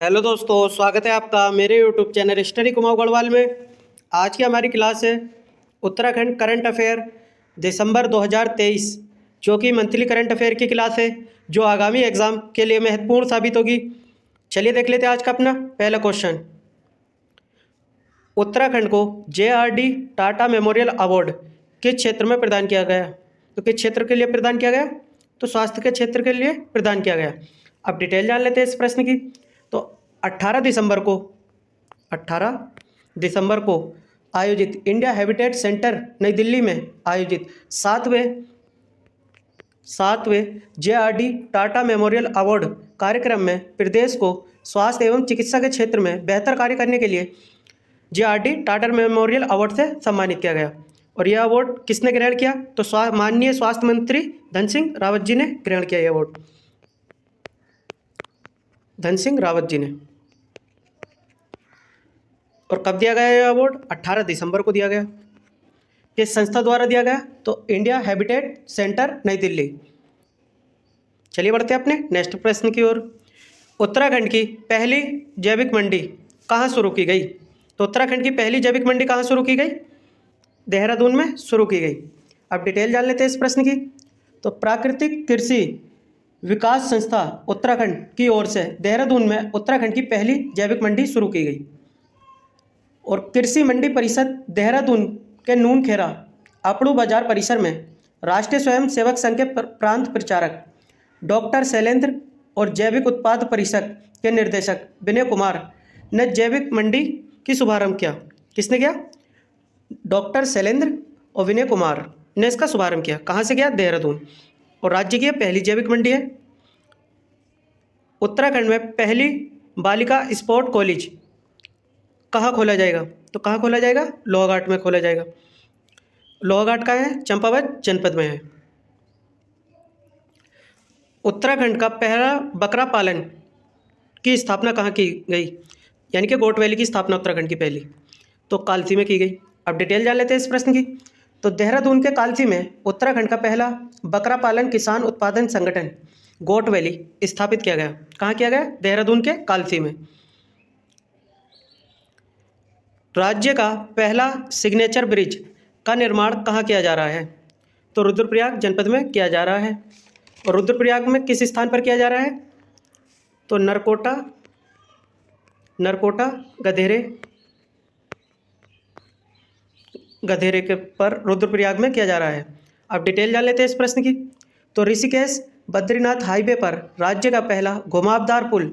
Hello दोस्तों, स्वागत है आपका मेरे YouTube channel study Kumaon Garhwal में। आज की हमारी क्लास है उत्तराखंड करंट अफेयर दिसंबर 2023, जो कि मंथली करंट अफेयर की क्लास है जो आगामी एग्ज़ाम के लिए महत्वपूर्ण साबित होगी। चलिए देख लेते हैं आज का अपना पहला क्वेश्चन। उत्तराखंड को JRD टाटा मेमोरियल अवार्ड किस क्षेत्र में प्रदान किया गया? तो किस क्षेत्र के लिए प्रदान किया गया? तो स्वास्थ्य के क्षेत्र के लिए प्रदान किया गया। अब डिटेल जान लेते हैं इस प्रश्न की। तो 18 दिसंबर को आयोजित इंडिया हैबिटेट सेंटर नई दिल्ली में आयोजित सातवें JRD टाटा मेमोरियल अवार्ड कार्यक्रम में प्रदेश को स्वास्थ्य एवं चिकित्सा के क्षेत्र में बेहतर कार्य करने के लिए JRD टाटा मेमोरियल अवार्ड से सम्मानित किया गया। और यह अवार्ड किसने ग्रहण किया? तो माननीय स्वास्थ्य मंत्री धन सिंह रावत जी ने ग्रहण किया यह अवार्ड। धन सिंह रावत जी ने। और कब दिया गया यह अवार्ड? 18 दिसंबर को दिया गया। किस संस्था द्वारा दिया गया? तो इंडिया हैबिटेट सेंटर नई दिल्ली। चलिए बढ़ते हैं अपने नेक्स्ट प्रश्न की ओर। उत्तराखंड की पहली जैविक मंडी कहाँ शुरू की गई? तो उत्तराखंड की पहली जैविक मंडी कहाँ शुरू की गई? देहरादून में शुरू की गई। अब डिटेल जान लेते हैं इस प्रश्न की। तो प्राकृतिक कृषि विकास संस्था उत्तराखंड की ओर से देहरादून में उत्तराखंड की पहली जैविक मंडी शुरू की गई। और कृषि मंडी परिषद देहरादून के नूनखेड़ा अपड़ू बाजार परिसर में राष्ट्रीय स्वयं सेवक संघ के प्रांत प्रचारक डॉक्टर शैलेंद्र और जैविक उत्पाद परिषद के निर्देशक विनय कुमार ने जैविक मंडी की शुभारंभ किया। किसने किया? डॉक्टर शैलेंद्र और विनय कुमार ने इसका शुभारंभ किया। कहाँ से किया? देहरादून। और राज्य की पहली जैविक मंडी है। उत्तराखंड में पहली बालिका स्पोर्ट कॉलेज कहाँ खोला जाएगा? तो कहाँ खोला जाएगा? लोहाघाट में खोला जाएगा। लोहाघाट का है? चंपावत जनपद में है। उत्तराखंड का पहला बकरा पालन की स्थापना कहाँ की गई? यानी कि गोट वैली की स्थापना उत्तराखंड की पहली तो कालसी में की गई। अब डिटेल जान लेते हैं इस प्रश्न की। तो देहरादून के कालसी में उत्तराखंड का पहला बकरा पालन किसान उत्पादन संगठन गोट वैली स्थापित किया गया। कहाँ किया गया? देहरादून के कालसी में। राज्य का पहला सिग्नेचर ब्रिज का निर्माण कहाँ किया जा रहा है? तो रुद्रप्रयाग जनपद में किया जा रहा है। और रुद्रप्रयाग में किस स्थान पर किया जा रहा है? तो नरकोटा गधेरे के पर रुद्रप्रयाग में किया जा रहा है। अब डिटेल जान लेते हैं इस प्रश्न की। तो ऋषिकेश बद्रीनाथ हाईवे पर राज्य का पहला घुमावदार पुल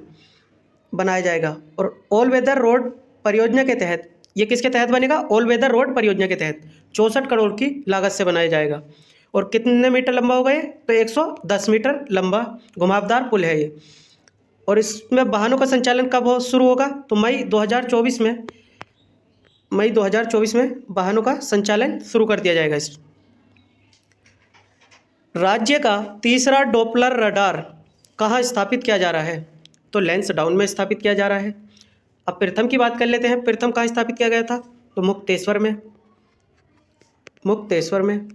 बनाया जाएगा। और ऑल वेदर रोड परियोजना के तहत, ये किसके तहत बनेगा? ऑल वेदर रोड परियोजना के तहत 64 करोड़ की लागत से बनाया जाएगा। और कितने मीटर लंबा होगा ये? तो 110 मीटर लंबा घुमावदार पुल है ये। और इसमें वाहनों का संचालन कब शुरू होगा? तो मई 2024 में वाहनों का संचालन शुरू कर दिया जाएगा। इस राज्य का तीसरा डॉपलर रडार कहाँ स्थापित किया जा रहा है? तो लैंसडाउन में स्थापित किया जा रहा है। अब प्रथम की बात कर लेते हैं। प्रथम कहाँ स्थापित किया गया था? तो मुक्तेश्वर में।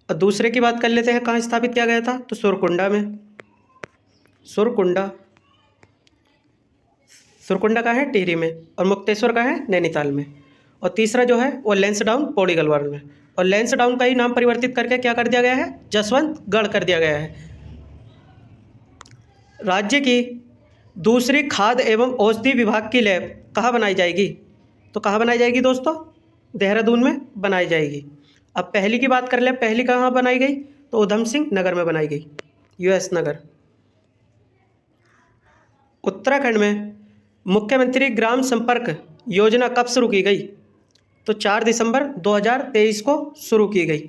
और दूसरे की बात कर लेते हैं, कहाँ स्थापित किया गया था? तो सुरकुंडा का है टिहरी में, और मुक्तेश्वर का है नैनीताल में। और तीसरा जो है वो लैंसडाउन पौड़ी गढ़वाल में। और लैंसडाउन का ही नाम परिवर्तित करके क्या कर दिया गया है? जसवंतगढ़ कर दिया गया है। राज्य की दूसरी खाद्य एवं औषधि विभाग की लैब कहाँ बनाई जाएगी? तो कहाँ बनाई जाएगी दोस्तों? देहरादून में बनाई जाएगी। अब पहली की बात कर ले, पहली कहाँ बनाई गई? तो उधम सिंह नगर में बनाई गई, US नगर। उत्तराखंड में मुख्यमंत्री ग्राम संपर्क योजना कब शुरू की गई? तो 4 दिसंबर 2023 को शुरू की गई।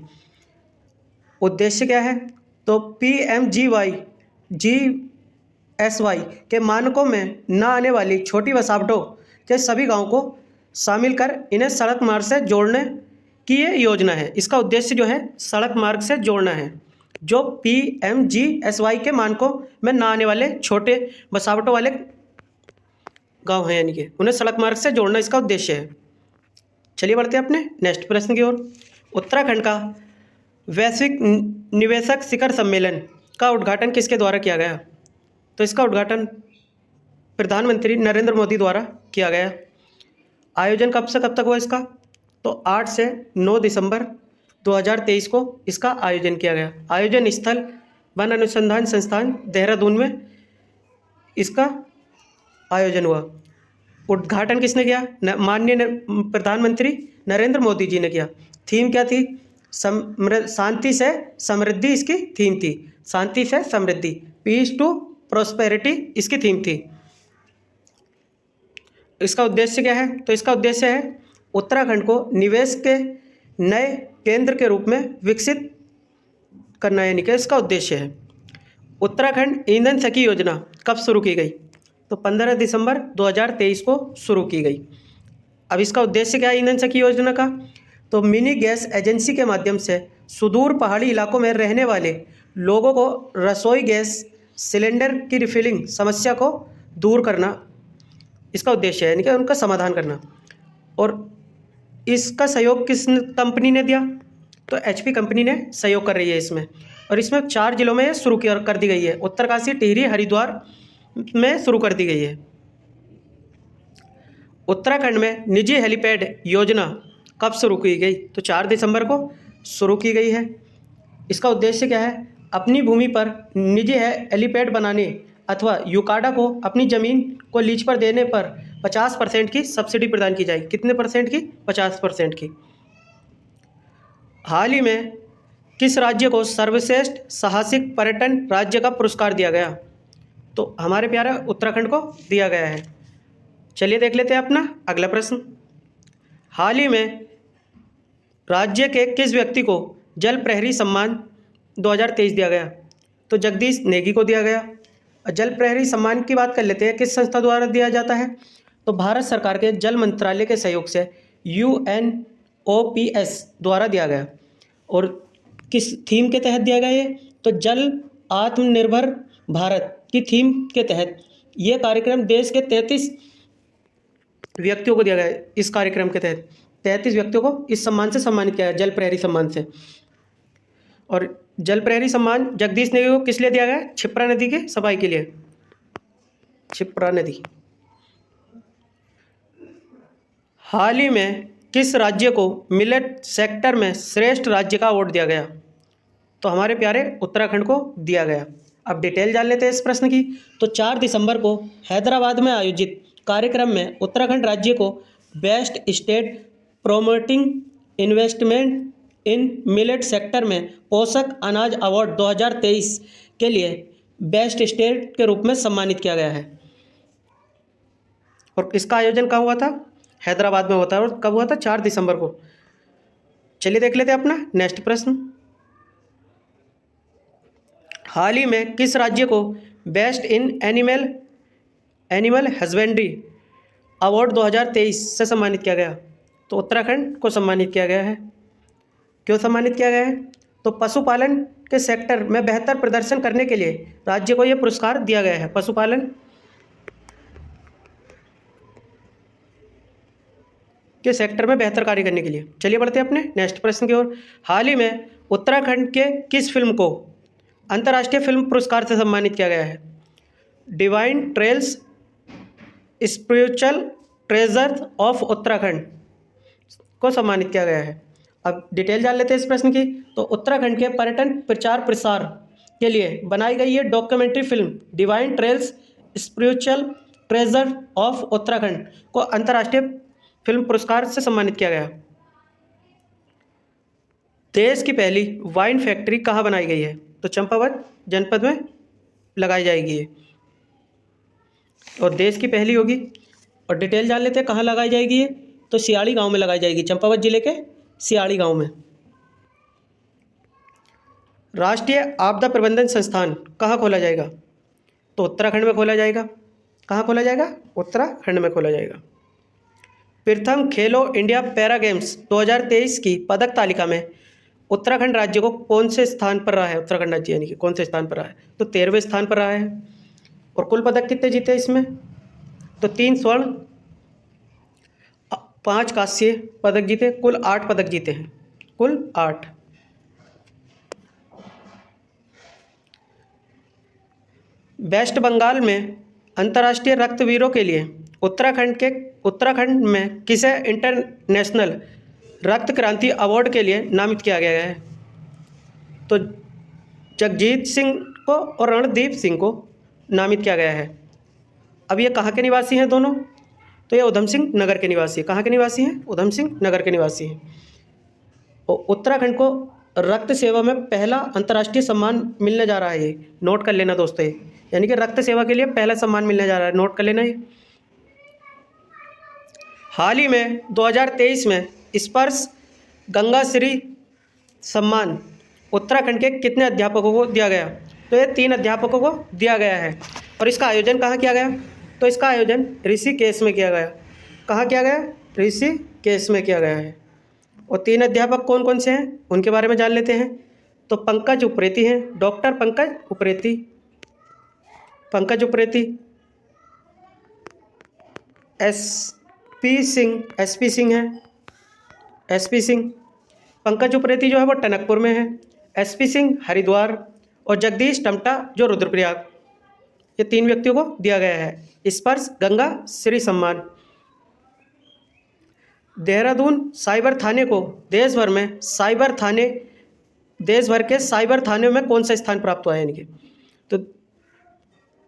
उद्देश्य क्या है? तो PMGY GSY के मानकों में न आने वाली छोटी बसावटों के सभी गांवों को शामिल कर इन्हें सड़क मार्ग से जोड़ने की ये योजना है। इसका उद्देश्य जो है सड़क मार्ग से जोड़ना है। जो PMGSY के मानकों में न आने वाले छोटे बसावटों वाले गांव हैं, यानी कि उन्हें सड़क मार्ग से जोड़ना इसका उद्देश्य है। चलिए बढ़ते हैं अपने नेक्स्ट प्रश्न की ओर। उत्तराखंड का वैश्विक निवेशक शिखर सम्मेलन का उद्घाटन किसके द्वारा किया गया? तो इसका उद्घाटन प्रधानमंत्री नरेंद्र मोदी द्वारा किया गया। आयोजन कब से कब तक हुआ इसका? तो 8 से 9 दिसंबर 2023 को इसका आयोजन किया गया। आयोजन स्थल वन अनुसंधान संस्थान देहरादून में इसका आयोजन हुआ। उद्घाटन किसने किया? माननीय प्रधानमंत्री नरेंद्र मोदी जी ने किया। थीम क्या थी? शांति से समृद्धि इसकी थीम थी। शांति से समृद्धि, पीस टू प्रोस्पेरिटी इसकी थीम थी। इसका उद्देश्य क्या है? तो इसका उद्देश्य है उत्तराखंड को निवेश के नए केंद्र के रूप में विकसित करना, यानी कि इसका उद्देश्य है। उत्तराखंड ईंधन सखी योजना कब शुरू की गई? तो 15 दिसंबर 2023 को शुरू की गई। अब इसका उद्देश्य क्या है ईंधन सखी योजना का? तो मिनी गैस एजेंसी के माध्यम से सुदूर पहाड़ी इलाकों में रहने वाले लोगों को रसोई गैस सिलेंडर की रिफिलिंग समस्या को दूर करना इसका उद्देश्य है, यानी कि उनका समाधान करना। और इसका सहयोग किस कंपनी ने दिया? तो HP कंपनी ने सहयोग कर रही है इसमें। और इसमें 4 जिलों में शुरू कर दी गई है। उत्तरकाशी, टिहरी, हरिद्वार में शुरू कर दी गई है। उत्तराखंड में निजी हेलीपैड योजना कब शुरू की गई? तो 4 दिसंबर को शुरू की गई है। इसका उद्देश्य क्या है? अपनी भूमि पर निजी हेलीपैड बनाने अथवा यूकाडा को अपनी ज़मीन को लीज पर देने पर 50% की सब्सिडी प्रदान की जाएगी। कितने परसेंट की? 50% की। हाल ही में किस राज्य को सर्वश्रेष्ठ साहसिक पर्यटन राज्य का पुरस्कार दिया गया? तो हमारे प्यारे उत्तराखंड को दिया गया है। चलिए देख लेते हैं अपना अगला प्रश्न। हाल ही में राज्य के किस व्यक्ति को जल प्रहरी सम्मान 2023 दिया गया? तो जगदीश नेगी को दिया गया। जल प्रहरी सम्मान की बात कर लेते हैं, किस संस्था द्वारा दिया जाता है? तो भारत सरकार के जल मंत्रालय के सहयोग से UNOPS द्वारा दिया गया। और किस थीम के तहत दिया गया ये? तो जल आत्मनिर्भर भारत की थीम के तहत ये कार्यक्रम देश के 33 व्यक्तियों को दिया गया है। इस कार्यक्रम के तहत 33 व्यक्तियों को इस सम्मान से सम्मानित किया गया, जल प्रहरी सम्मान से। और जल प्रहरी सम्मान जगदीश नेगी को किस लिए दिया गया? क्षिप्रा नदी के सफाई के लिए। क्षिप्रा नदी। हाल ही में किस राज्य को मिलेट सेक्टर में श्रेष्ठ राज्य का अवार्ड दिया गया? तो हमारे प्यारे उत्तराखंड को दिया गया। अब डिटेल जान लेते हैं इस प्रश्न की। तो 4 दिसंबर को हैदराबाद में आयोजित कार्यक्रम में उत्तराखंड राज्य को बेस्ट स्टेट प्रोमोटिंग इन्वेस्टमेंट इन मिलेट सेक्टर में पोषक अनाज अवार्ड 2023 के लिए बेस्ट स्टेट के रूप में सम्मानित किया गया है। और इसका आयोजन कहाँ हुआ था? हैदराबाद में होता है। और कब हुआ था? 4 दिसंबर को। चलिए देख लेते हैं अपना नेक्स्ट प्रश्न। हाल ही में किस राज्य को best in animal husbandry award 2023 से सम्मानित किया गया? तो उत्तराखंड को सम्मानित किया गया है। क्यों सम्मानित किया गया है? तो पशुपालन के सेक्टर में बेहतर प्रदर्शन करने के लिए राज्य को यह पुरस्कार दिया गया है। पशुपालन के सेक्टर में बेहतर कार्य करने के लिए। चलिए बढ़ते हैं अपने नेक्स्ट प्रश्न की ओर। हाल ही में उत्तराखंड के किस फिल्म को अंतर्राष्ट्रीय फिल्म पुरस्कार से सम्मानित किया गया है? Divine trails spiritual treasure of Uttarakhand को सम्मानित किया गया है। अब डिटेल जान लेते हैं इस प्रश्न की। तो उत्तराखंड के पर्यटन प्रचार प्रसार के लिए बनाई गई ये documentary film divine trails spiritual treasure of Uttarakhand को अंतर्राष्ट्रीय फिल्म पुरस्कार से सम्मानित किया गया। देश की पहली वाइन फैक्ट्री कहाँ बनाई गई है? तो चंपावत जनपद में लगाई जाएगी ये, और देश की पहली होगी। और डिटेल जान लेते हैं कहाँ लगाई जाएगी ये? तो सियाड़ी गांव में लगाई जाएगी, चंपावत जिले के सियाड़ी गांव में। राष्ट्रीय आपदा प्रबंधन संस्थान कहाँ खोला जाएगा? तो उत्तराखंड में खोला जाएगा। कहाँ खोला जाएगा? उत्तराखंड में खोला जाएगा। प्रथम खेलो इंडिया पैरा गेम्स 2023 की पदक तालिका में उत्तराखंड राज्य को कौन से स्थान पर रहा है? उत्तराखंड राज्य यानी कि कौन से स्थान पर रहा है? तो 13वें स्थान पर रहा है। और कुल पदक कितने जीते इसमें? तो 3 स्वर्ण 5 कांस्य पदक जीते, कुल 8 पदक जीते हैं, कुल 8। वेस्ट बंगाल में अंतर्राष्ट्रीय रक्तवीरों के लिए उत्तराखंड में किसे इंटरनेशनल रक्त क्रांति अवार्ड के लिए नामित किया गया है? तो जगजीत सिंह को और रणदीप सिंह को नामित किया गया है। अब ये कहाँ के निवासी हैं दोनों? तो ये उधम सिंह नगर के निवासी हैं। कहाँ के निवासी हैं? उधम सिंह नगर के निवासी हैं। और उत्तराखंड को रक्त सेवा में पहला अंतर्राष्ट्रीय सम्मान मिलने जा रहा है। ये नोट कर लेना दोस्तों, यानी कि रक्त सेवा के लिए पहला सम्मान मिलने जा रहा है, नोट कर लेना ये। हाल ही में 2023 में स्पर्श गंगा श्री सम्मान उत्तराखंड के कितने अध्यापकों को दिया गया? तो ये 3 अध्यापकों को दिया गया है। और इसका आयोजन कहाँ किया गया? तो इसका आयोजन ऋषिकेश में किया गया। कहाँ किया गया? ऋषिकेश में किया गया है। और 3 अध्यापक कौन कौन से हैं उनके बारे में जान लेते हैं। तो पंकज उप्रेती हैं, डॉक्टर पंकज उप्रेती, एसपी सिंह। पंकज उप्रेती जो है वो टनकपुर में है, एसपी सिंह हरिद्वार और जगदीश टमटा जो रुद्रप्रयाग। ये 3 व्यक्तियों को दिया गया है स्पर्श गंगा श्री सम्मान। देहरादून साइबर थाने को देश भर के साइबर थाने में कौन सा स्थान प्राप्त हुआ है? यानी कि तो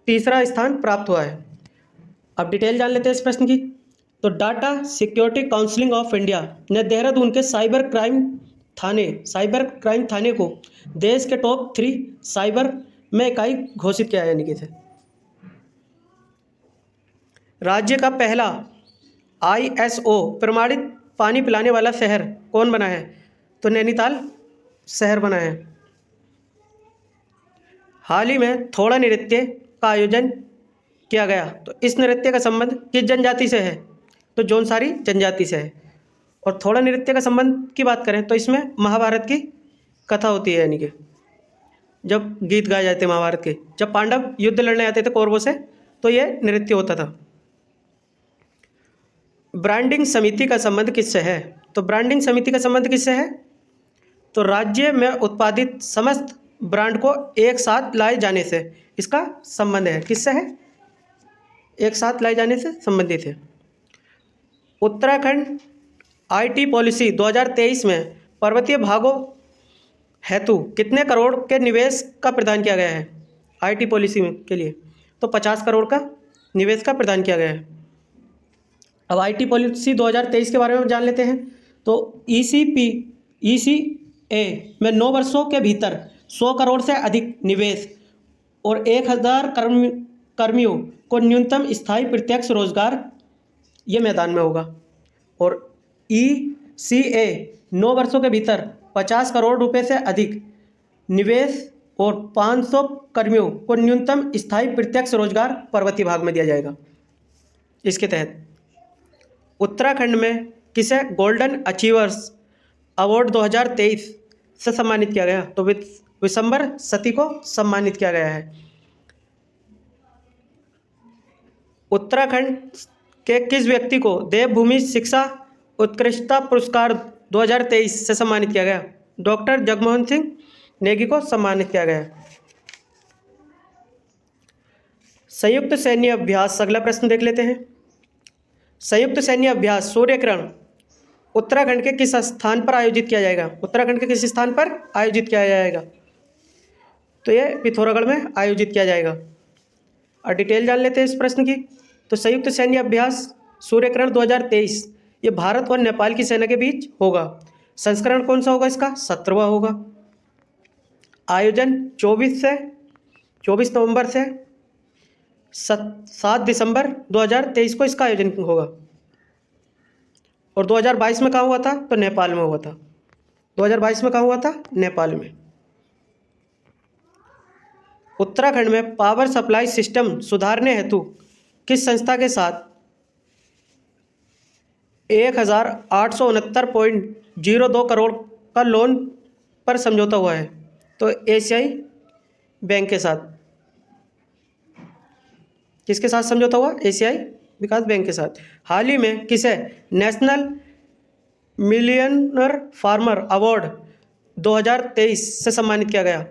3रा स्थान प्राप्त हुआ है। अब डिटेल जान लेते हैं इस प्रश्न की। तो data security council of India ने देहरादून के साइबर क्राइम थाने को देश के टॉप 3 साइबर में इकाई घोषित किया है। यानी कि राज्य का पहला ISO प्रमाणित पानी पिलाने वाला शहर कौन बना है? तो नैनीताल शहर बना है। हाल ही में थोड़ा नृत्य का आयोजन किया गया। तो इस नृत्य का संबंध किस जनजाति से है? तो जौनसारी जनजाति से है। और थोड़ा नृत्य का संबंध की बात करें तो इसमें महाभारत की कथा होती है। यानी कि जब गीत गाए जाते हैं महाभारत के, जब पांडव युद्ध लड़ने आते थे कौरवों से, तो ये नृत्य होता था। ब्रांडिंग समिति का संबंध किससे है? तो ब्रांडिंग समिति का संबंध किससे है? तो राज्य में उत्पादित समस्त ब्रांड को एक साथ लाए जाने से इसका संबंध है। किससे है? एक साथ लाए जाने से संबंधित है। उत्तराखंड IT पॉलिसी 2023 में पर्वतीय भागों हेतु कितने करोड़ के निवेश का प्रदान किया गया है? IT पॉलिसी के लिए तो 50 करोड़ का निवेश का प्रदान किया गया है। अब IT पॉलिसी 2023 के बारे में जान लेते हैं। तो ECA में 9 वर्षों के भीतर 100 करोड़ से अधिक निवेश और 1000 कर्मियों को न्यूनतम स्थायी प्रत्यक्ष रोजगार ये मैदान में होगा। और ECA 9 वर्षों के भीतर 50 करोड़ रुपए से अधिक निवेश और 500 कर्मियों को न्यूनतम स्थायी प्रत्यक्ष रोजगार पर्वतीय भाग में दिया जाएगा। इसके तहत उत्तराखंड में किसे गोल्डन अचीवर्स अवार्ड 2023 से सम्मानित किया गया? तो विशंबर सती को सम्मानित किया गया है। उत्तराखंड के किस व्यक्ति को देवभूमि शिक्षा उत्कृष्टता पुरस्कार 2023 से सम्मानित किया गया? डॉक्टर जगमोहन सिंह नेगी को सम्मानित किया गया। संयुक्त सैन्य अभ्यास, अगला प्रश्न देख लेते हैं। संयुक्त सैन्य अभ्यास सूर्यकिरण उत्तराखंड के किस स्थान पर आयोजित किया जाएगा? उत्तराखंड के किस स्थान पर आयोजित किया जाएगा? तो ये पिथौरागढ़ में आयोजित किया जाएगा। और डिटेल जान लेते हैं इस प्रश्न की। तो संयुक्त सैन्य अभ्यास सूर्यकिरण 2023 ये भारत और नेपाल की सेना के बीच होगा। संस्करण कौन सा होगा इसका? 17वां होगा। आयोजन 24 नवंबर से 7 दिसंबर 2023 को इसका आयोजन होगा। और 2022 में कहाँ हुआ था? तो नेपाल में हुआ था। 2022 में कहाँ हुआ था? नेपाल में। उत्तराखंड में पावर सप्लाई सिस्टम सुधारने हेतु किस संस्था के साथ 1869.02 करोड़ का लोन पर समझौता हुआ है? तो एशियाई बैंक के साथ। किसके साथ समझौता हुआ? एशियाई विकास बैंक के साथ। हाल ही में किसे नेशनल मिलियनर फार्मर अवार्ड 2023 से सम्मानित किया गया?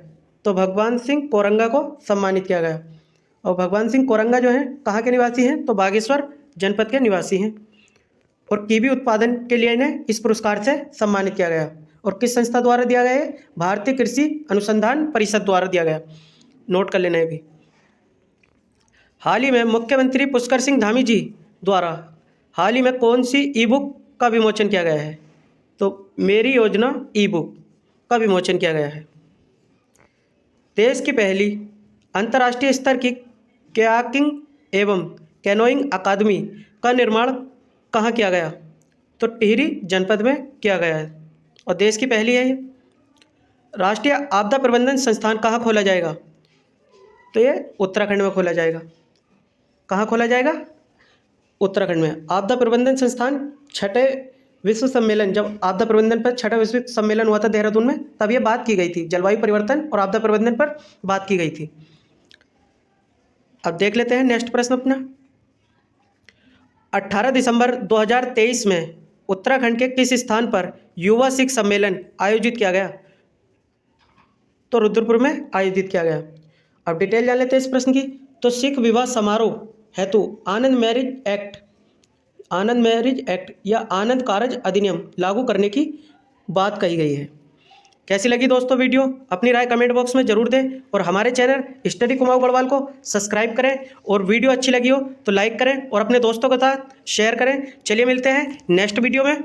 तो भगवान सिंह कोरंगा को सम्मानित किया गया। और भगवान सिंह कोरंगा जो हैं कहाँ के निवासी हैं, तो बागेश्वर जनपद के निवासी हैं। और कीवी उत्पादन के लिए इन्हें इस पुरस्कार से सम्मानित किया गया। और किस संस्था द्वारा दिया गया है, भारतीय कृषि अनुसंधान परिषद द्वारा दिया गया। नोट कर लेना है भी। हाल ही में मुख्यमंत्री पुष्कर सिंह धामी जी द्वारा हाल ही में कौन सी ई बुक का विमोचन किया गया है, तो मेरी योजना ई बुक का विमोचन किया गया है। देश की पहली अंतर्राष्ट्रीय स्तर की कयाकिंग एवं कैनोइंग अकादमी का निर्माण कहाँ किया गया, तो टिहरी जनपद में किया गया है और देश की पहली है ये। राष्ट्रीय आपदा प्रबंधन संस्थान कहाँ खोला जाएगा, तो ये उत्तराखंड में खोला जाएगा। कहाँ खोला जाएगा, उत्तराखंड में। आपदा प्रबंधन संस्थान छठे विश्व सम्मेलन, जब आपदा प्रबंधन पर छठा विश्व सम्मेलन हुआ था देहरादून में, तब ये बात की गई थी, जलवायु परिवर्तन और आपदा प्रबंधन पर बात की गई थी। अब देख लेते हैं नेक्स्ट प्रश्न अपना। 18 दिसंबर 2023 में उत्तराखंड के किस स्थान पर युवा सिख सम्मेलन आयोजित किया गया, तो रुद्रपुर में आयोजित किया गया। अब डिटेल जान लेते हैं इस प्रश्न की। तो सिख विवाह समारोह हेतु आनंद मैरिज एक्ट या आनंद कारज अधिनियम लागू करने की बात कही गई है। कैसी लगी दोस्तों वीडियो, अपनी राय कमेंट बॉक्स में जरूर दें और हमारे चैनल स्टडी कुमाऊं गढ़वाल को सब्सक्राइब करें और वीडियो अच्छी लगी हो तो लाइक करें और अपने दोस्तों के साथ शेयर करें। चलिए मिलते हैं नेक्स्ट वीडियो में।